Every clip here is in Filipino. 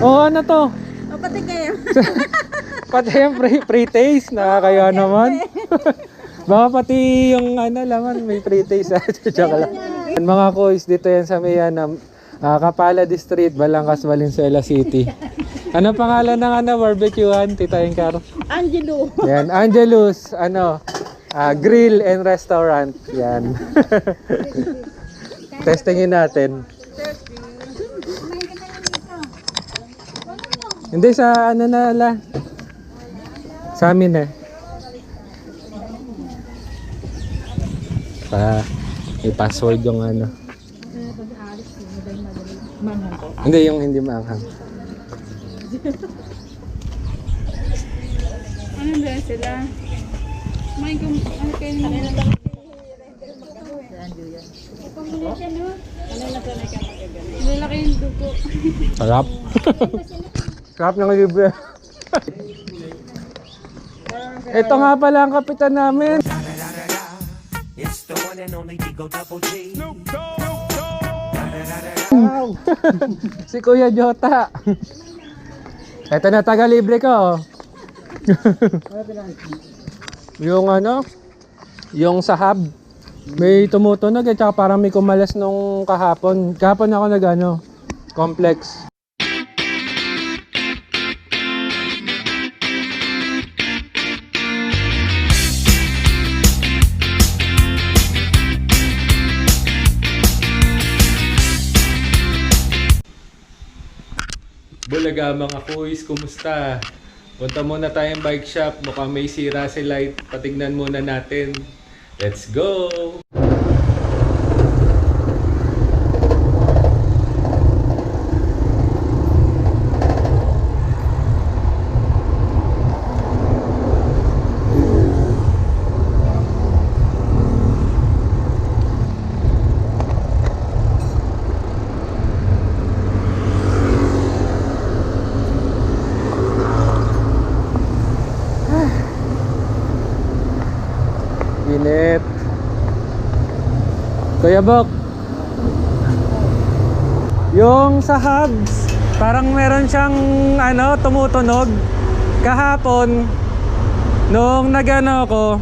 Oh, ano to? O, pati kayo. Pati yung pre-taste. Nakakaya naman. Baka pati yung ano laman, may pre-taste. Joke lang. Mga kuys, dito yan sa Mayanam. Kapalad Street, Balangkas, Valenzuela City. Ano pangalan ng barbecuehan, Tita Engcar? Angelo. Yan, Angelus, Grill and Restaurant. Yan. Testingin natin. Hindi sa ano na la. Sa amin eh. May password yung ano. Hindi, yung hindi maanghang. Ano ba sila? May kung ano kayo naman. Lalaki yung dugo. Sarap. Sarap ng libre. Ito nga pala ang kapitan namin. It's the one and only Digo Double G. Si Kuya Jota. Ito na taga-libre ko. Yung ano, yung sahab. May tumutunog at saka parang may kumalas nung kahapon. Kahapon ako nag ano, complex. Bulaga mga kuys, kumusta? Punta muna tayong bike shop, mukhang may sira si light, patignan muna natin. Let's go! Init. Kuya Bok, yung sa hubs parang meron siyang ano, tumutunog. Kahapon nung nagano ko,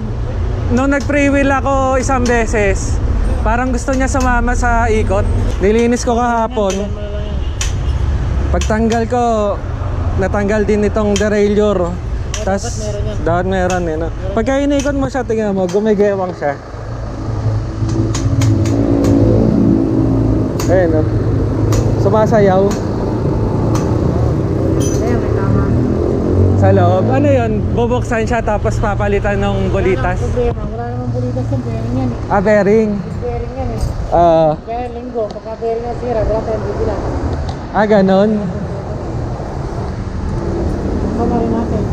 nung nag-freewheel ako isang beses, parang gusto niya sumama sa ikot. Nilinis ko kahapon. Pagtanggal ko, natanggal din itong derailleur. Tapos dapat meron eh, no? Pagka inikot mo siya, tingnan mo, gumigewang siya. Ayun, no? Sumasayaw. Sa loob, ano yun? Bubuksan siya tapos papalitan ng bolitas. Wala namang bulitas ng bearing yan eh. Bearing. Bearing yan eh. Kaya linggo, pagka bearing na sira, wala tayong bibilang. Ganon. Pamarin natin.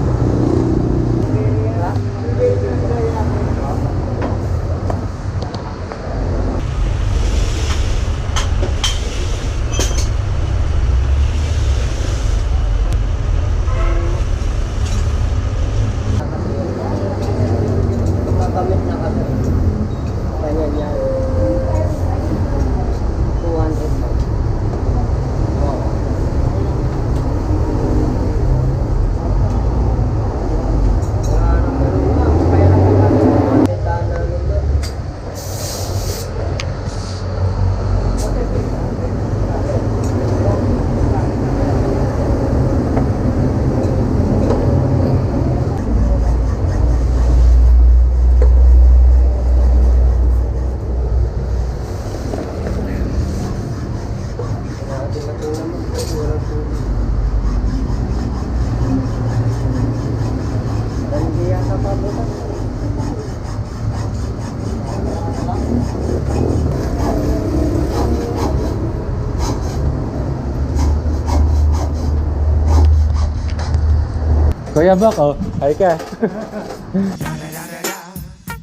Kuya Bok, oh, hi ka.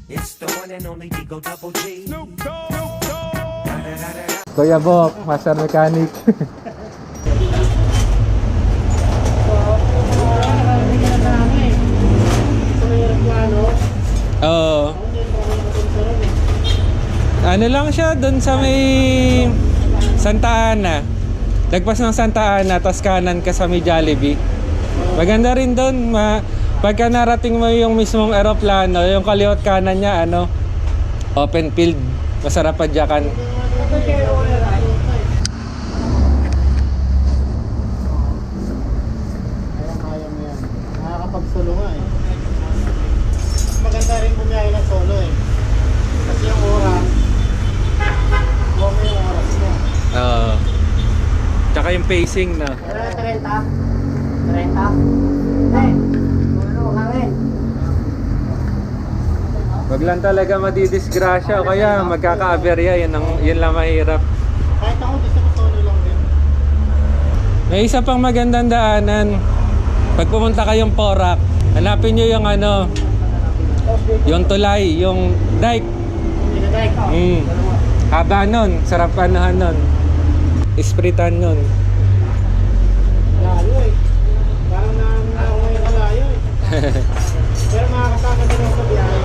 It's the one and only Digo Double G. Kuya Bok, master mechanic. Oo. Ano lang siya doon sa may Santa Ana. Lagpas ng Santa Ana, tas kanan ka sa may Jollibee. Maganda rin doon. Pagka narating mo yung mismong eroplano, yung kaliwat kanan niya, ano, open field. Masarap padyakan. Kaya mo yan. Nakakapag-solo nga eh. Maganda rin bumiyahe ng solo eh. Kasi yung oras, buwan mo yung oras mo. Oo. Tsaka yung pacing, no? 30? 30? Ano, hangin? Wag lang talaga madidisgrasya o kaya magkaka-aberya. Yun lang mahirap. Kahit ako gusto ko solo lang din. May isa pang magandang daanan. Pag pumunta kayong Porac, hanapin nyo yung ano, yung tulay, yung dike. Pinadike ka? Haba nun, sarap panahan nun. Ispritan nun. Layo eh. Parang nangangayoy na layo eh. Pero makakasama din ako sa biyahe.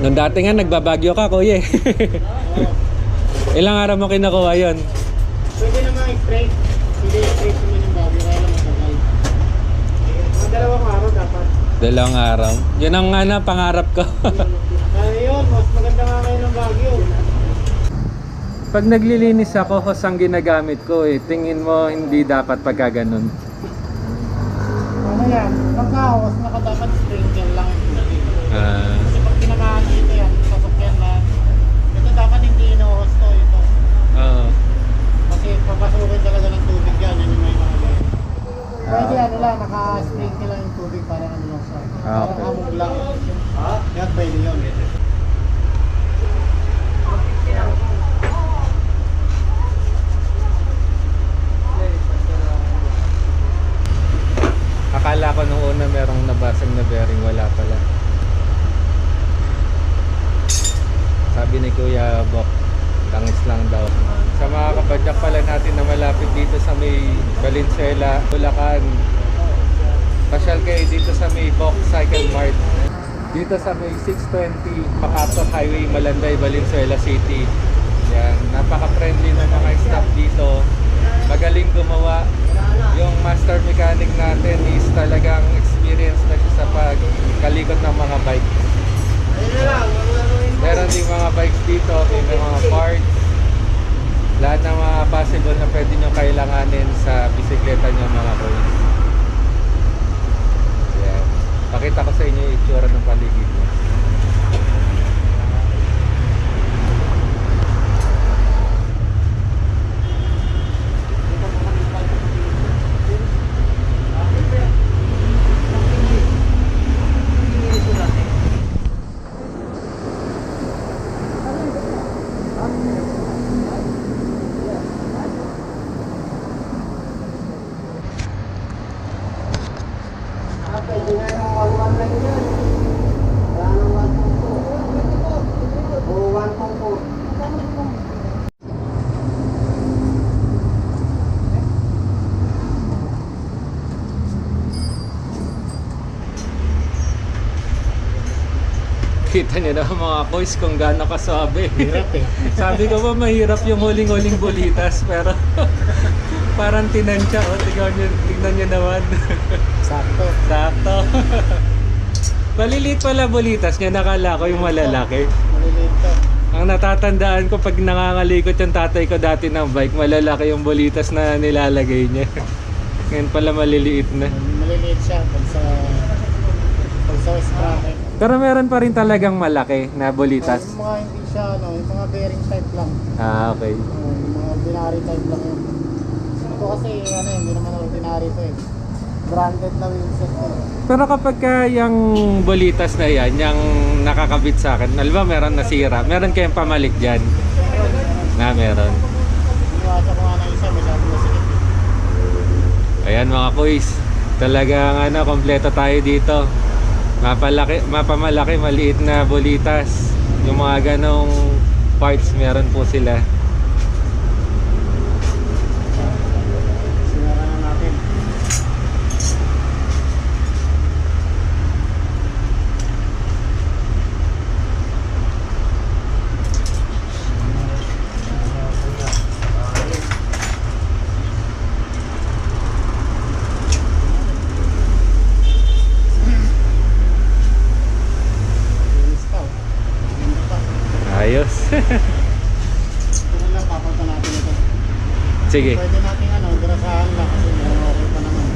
Nung dati nga nagbabagyo ka, kuya eh. Ilang araw mo kinukuha yun? Pwede naman straight. Hindi straight naman yung bagay. Kaya lang matagal. Mga 2 araw dapat. 2 araw. Yun ang nga pangarap ko. Kaya yun, mas maganda nga kayo ng Baguio. Pag naglilinis ako, hose ang ginagamit ko eh. Tingin mo hindi dapat pagka ganun. Ano yan? Pagkahos, dapat sprinkle lang yung pinagin. Ah, Kasi pag tinamaan ito yan, sasakyan na. Ito dapat hindi inuhos to ito. oo. Kasi papasukin talaga ng tubig yan. Yan yung may mga ganyan. Pwede ano lang, naka-sprinkle lang yung tubig para ano lang siya. Ah, okay. Parang hamog lang. Yan pwede yun. Akala ko nung una merong nabasag na bearing, wala pala. Sabi ni Kuya Bok, langis lang daw. Sa mga kabadyak pala natin na malapit dito sa may Valenzuela, Bulacan. Pasyal kayo dito sa may Bok Cycle Mart. Dito sa may 620 MacArthur Highway, Malanday, Valenzuela City. Yan, napaka-friendly ng mga staff dito. Magaling gumawa. Yung master mechanic natin is talagang experienced na siya sa pagkalikot ng mga bike. Meron din mga bikes dito, may mga parts. Lahat ng mga possible na pwede nyo kailanganin sa bisikleta nyo mga boys. Yan. Pakita ko sa inyo yung itsura ng paligid nyo. Pwede nga yung 1-1 lang yan. Wala nang 1-2. O 1-2. Kita nyo na mga boys kung gaano kaswabe. Hirap eh. Sabi ko ba mahirap yung huling-huling bulitas, pero parang tinansya. O, tignan nyo naman. Sakto. Sakto. Maliliit pala bulitas niya, nakala ko yung malalaki. Maliliit to. Ang natatandaan ko pag nangangalikot yung tatay ko dati ng bike, malalaki yung bulitas na nilalagay niya. Ngayon pala maliliit na. Maliliit siya pag sa sprocket. Pero meron pa rin talagang malaki na bulitas. Yung mga hindi siya, ano, yung mga bearing type lang. Ah, okay. Yung mga ordinary type lang yun. Ito kasi, ano, hindi naman ordinary ito eh. Branded na wheelset ko. Pero kapag yung bulitas na yan, yung nakakabit sa akin, alam ba meron nasira, meron kayong pamalit dyan? Na meron. Iniwasa ko nga na isa, masyado masikip. Ayan mga kuys, talagang kompleto tayo dito. Mapamalaki, maliit na bulitas. Yung mga ganong parts meron po sila. Sinara na natin. Sige. Pwede natin grasahan lang kasi okay pa naman.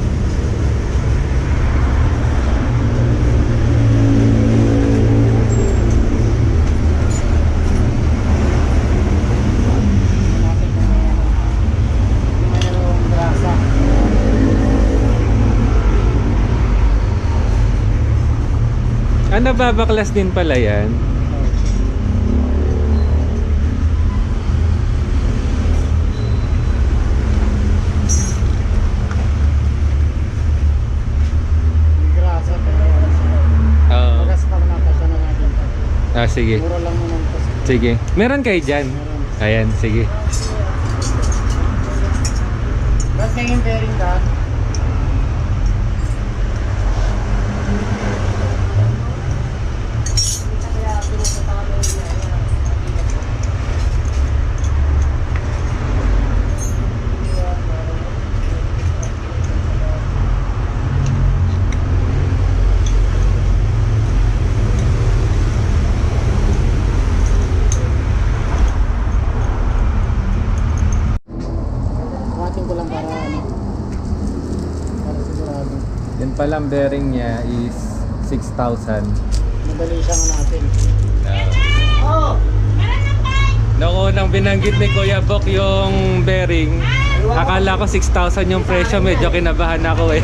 Natin kung mayroong grasa. Babaklas din pala yan. May grasa pero wala siya. Oo. Bagas pa na siya na natin. Sige. Mura lang naman to. Sige. Meron kayo dyan? Meron. Ayan, sige. Ba't may yung bearing ka? Buhatin ko lang para para sigurado. Yan palang bearing niya is 6,000. Madali siyang natin. Noong unang binanggit ni Kuya Bok yung bearing, akala ko 6,000 yung presyo, medyo kinabahan ako eh.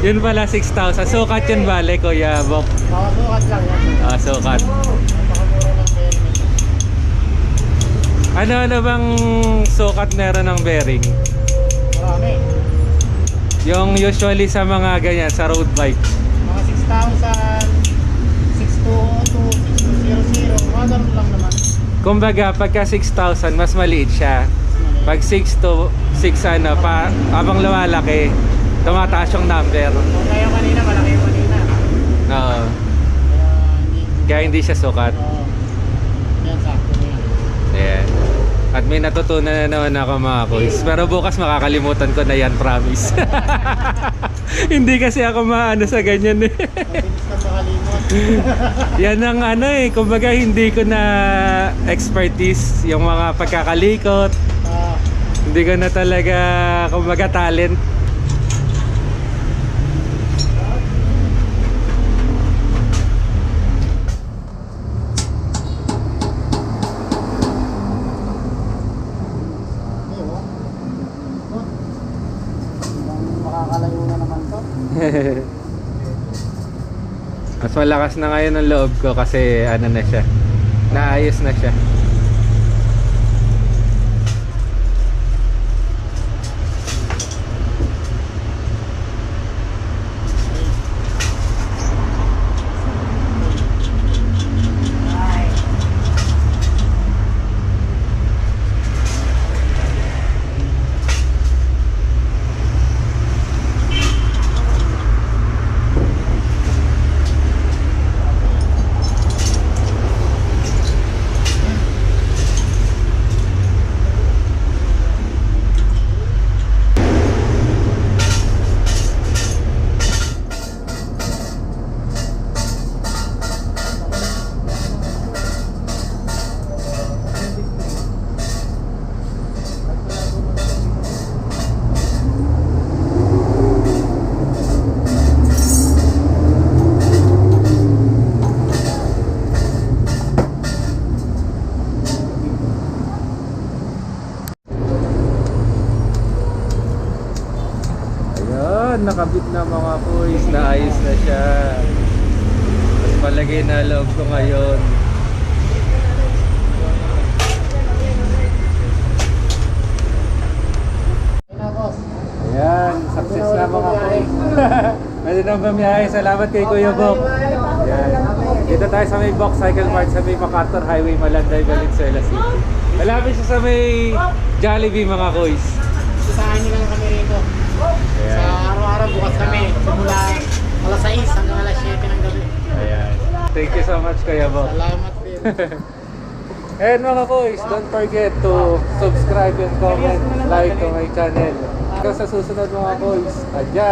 Yun pala 6,000. Sukat yun bale, Kuya Bok. Makasukat lang yan. Sukat. Napakamura lang bearing nito. Ano bang sukat meron ng bearing? Marami. Yung usually sa mga ganyan, sa road bike. Mga 6,000, 6,202, 6,200, mga ganun lang naman. Kumbaga, pagka 6,000, mas maliit siya. Pag 6 to 6 habang lumalaki, tumataas yung number. Kung kaya kanina, malaki yung kanina. Oo. Kaya Kaya hindi siya sukat. yan, sakto na yan. Ayan. At may natutunan na naman ako mga kuys. Pero bukas makakalimutan ko na yan, promise. Hindi kasi ako maano sa ganyan eh. Mabilis ka makalimot. Yan ang kumbaga hindi ko na expertise yung mga pagkakalikot. Hindi ko na talaga kumbaga talent. Makakalayo na naman to. Mas malakas na ngayon ang loob ko kasi na siya. Naayos na siya. Nakabit na mga boys, naayos na siya. Mas palagay na loob ko ngayon. Ayan, success na mga boys. Pwede na bumiyahe. Salamat kay Kuya Bok. Ayan. Dito tayo sa may Bok Cycle Mart sa may MacArthur Highway, Malanday, Valenzuela City. Malapit siya sa may Jollibee mga boys. Isahan nyo lang kami rito. Sa araw-araw bukas kami. Simula alas 6 hanggang alas 7 ng gabi. Ayan. Thank you so much Kuya Bok. Salamat din. And mga boys, don't forget to subscribe and comment, like to my channel. Hanggang sa susunod mga boys. Adya!